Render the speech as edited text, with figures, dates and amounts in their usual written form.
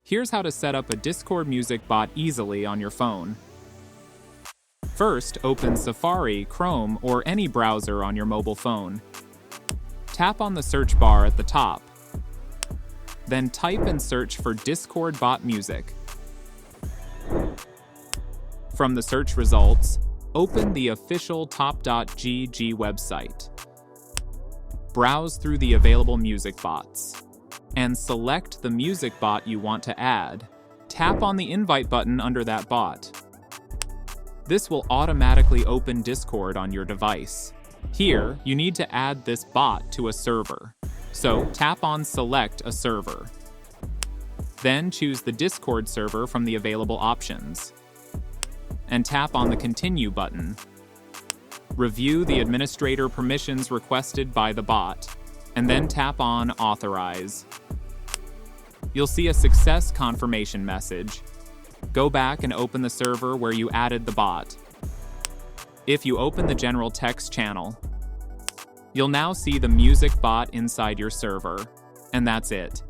Here's how to set up a Discord music bot easily on your phone. First, open Safari, Chrome, or any browser on your mobile phone. Tap on the search bar at the top. Then type and search for Discord bot music. From the search results, open the official top.gg website. Browse through the available music bots and select the music bot you want to add. Tap on the invite button under that bot. This will automatically open Discord on your device. Here, you need to add this bot to a server. So tap on Select a server. Then choose the Discord server from the available options. And tap on the Continue button. Review the administrator permissions requested by the bot, and then tap on Authorize. You'll see a success confirmation message. Go back and open the server where you added the bot. If you open the general text channel, you'll now see the music bot inside your server, and that's it.